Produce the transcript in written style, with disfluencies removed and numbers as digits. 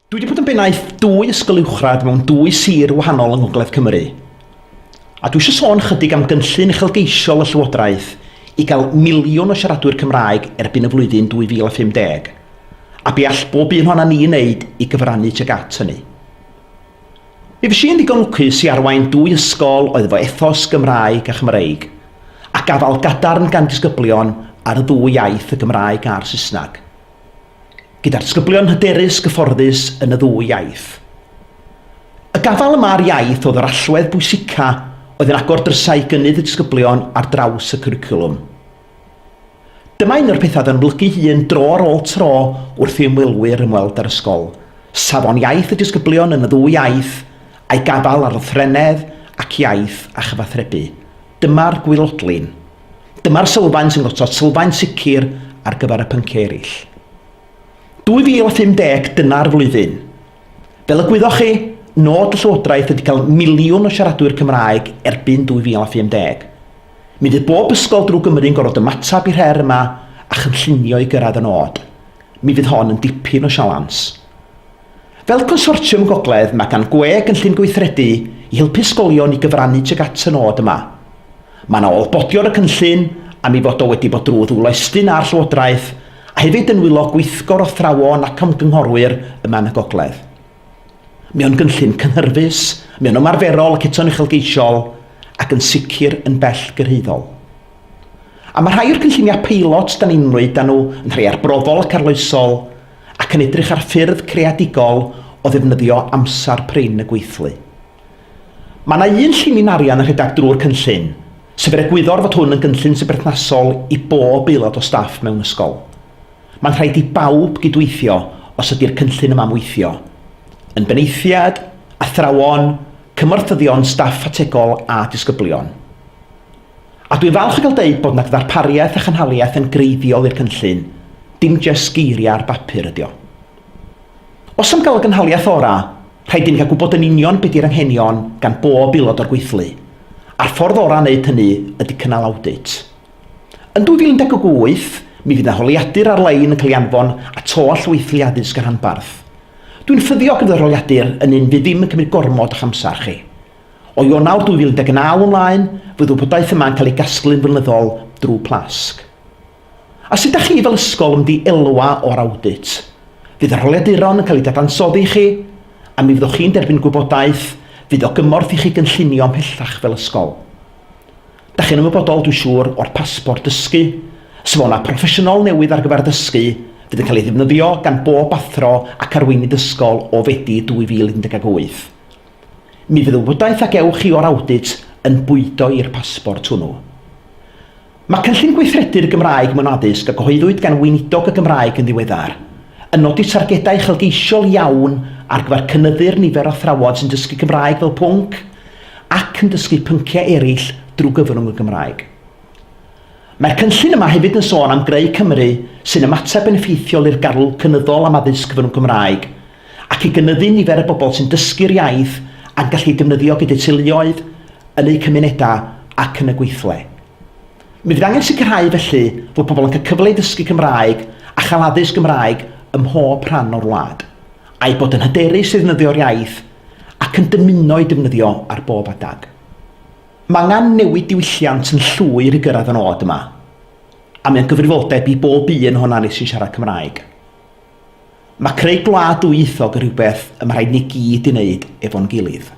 Dwi wedi bod yn bennaeth 2 ysgol uwchradd mewn 2 sir wahanol yng Ngogledd Cymru. A dwi eisiau sôn chydig am gynllun uchelgeisiol y Llywodraeth i gael miliwn o siaradwyr Cymraeg erbyn y flwyddyn 2050. A be all bob un honna ni wneud i gyfrannu tuag at hynny. Mi fes i'n ddigon lwcus i arwain 2 ysgol oedd efo ethos Gymraeg a Chymreig, a gafal gadarn gan disgyblion ar y 2 iaith, y Gymraeg a'r Saesneg, gyda'r disgyblion hyderus gyfforddus yn y 2 iaith. Y gafal yma ar iaith oedd yr allwedd bwysica oedd yn agor drysau gynnydd y disgyblion ar draws y cwricwlwm. Dyma un o'r pethau yn oblygu hun dro ar ôl tro wrth i ymwelwyr ymweld ar ysgol. Safon iaith y disgyblion yn y 2 iaith, a'i gafal ar lythrenedd ac iaith a chyfathrebu. Dyma'r gwylodlin. Dyma'r sylfaen sy'n gosod sylfaen sicr ar gyfer y pynciau eraill. 2050 dyna'r flwyddyn. Fel y gwyddoch chi, nod y Llywodraeth ydy cael miliwn o siaradwyr Cymraeg erbyn 2050. Mi fydd bob ysgol drwy Gymru'n gorfod ymatab i'r her yma a chynllunio i gyrraedd y nod. Mi fydd hon yn dipyn o sialans. Fel consortiwm Gogledd, mae gan GWE gynllun gweithredu i helpu ysgolion i gyfrannu tuag at y nod yma. Mae yna olbodion y cynllun a mi fod o wedi bod drwy ddwlestyn ar Llywodraeth a hefyd yn wylo gweithgor o athrawon ac ymgynghorwyr yma yn y Gogledd. Mi o'n gynllun cynhyrfus, mi o'n ymarferol ac eto'n uchelgeisiol ac yn sicr yn bell gyrhaeddol. A mae rhai o'r cynlluniau peilot da ni'n rhoi dan nhw yn rhai arbrofol ac arloesol ac yn edrych ar ffyrdd creadigol o ddefnyddio amser prin y gweithlu. Mae yna un llunyn arian yn rhedeg drwy'r cynllun, sef er egwyddor fod hwn yn gynllun sy'n berthnasol i bob aelod o staff mewn ysgol. Mae'n rhaid i bawb gydweithio os ydy'r cynllun yma'n weithio. Yn beneithiad, athrawon, cymorthyddion staff ategol a disgyblion. A dwi'n falch o gael deud bod yna ddarpariaeth a chanhaliaeth yn greiddiol i'r cynllun, dim jes geiriau ar bapur ydi o. Os am gael y gynhaliaeth ora, rhaid i ni gael gwybod yn union beth yw'r anghenion gan bob aelod o'r gweithlu. A'r ffordd ora wneud hynny ydy cynnal audit. Yn 2018, mi fydd yna holiadur ar-lein yn cael ei anfon a to allweithlu addysg ar rhanbarth. Dwi'n ffyddiog yn holiadur yn un fydd ddim yn cymryd gormod o'ch amser chi. O Ionawr 2019 ymlaen, fydd wybodaeth yma'n cael ei gasglu'n flynyddol drwy plasg. A sut ydych chi fel ysgol yn mynd i elwa o'r audit? Fydd yr holiaduron yn cael ei dadansoddi i chi, a mi fyddwch chi'n derbyn gwybodaeth, fydd o gymorth i chi gynllunio ymhellach fel ysgol. Da chi'n ymwybodol, dwi'n siŵr, o'r pasport dysgu, sefona proffesiynol newydd ar gyfer dysgu fydd yn cael ei ddefnyddio gan bob athro ac arweinydd ysgol o Fedi 2018. Mi fydd y wybodaeth ag ewch chi o'r audit yn bwydo i'r pasport hwnnw. Mae cynllun gweithredu'r Gymraeg mewn addysg a gyhoeddwyd gan Weinidog y Gymraeg yn ddiweddar yn nodi targedau uchelgeisiol iawn ar gyfer cynyddu'r nifer o athrawon sy'n dysgu Cymraeg fel pwnc ac yn dysgu pynciau eraill drwy gyfrwng y Gymraeg. Mae'r cynllun yma hefyd yn sôn am Greu Cymru sy'n ymateb yn effeithiol i'r garl cynyddol am addysg gyfrwng Cymraeg ac i gynyddu nifer y bobl sy'n dysgu'r iaith a'n gallu defnyddio gyda teuluoedd, yn eu cymunedau ac yn y gweithle. Mi fydd angen sicrhau felly fod pobl yn cael cyfle i ddysgu Cymraeg a chael addysg Gymraeg ym mhob rhan o'r wlad, a'i bod yn hyderus i ddefnyddio'r iaith ac yn dymuno i defnyddio ar bob adag. Mae angen newid diwylliant yn llwyr i gyrraedd y nod yma, a mae'n gyfrifoldeb i bob un ohonan ni sy'n siarad Cymraeg. Mae creu gwlad dwyieithog yn rhywbeth y mae rhaid ni gyd i wneud efo'n gilydd.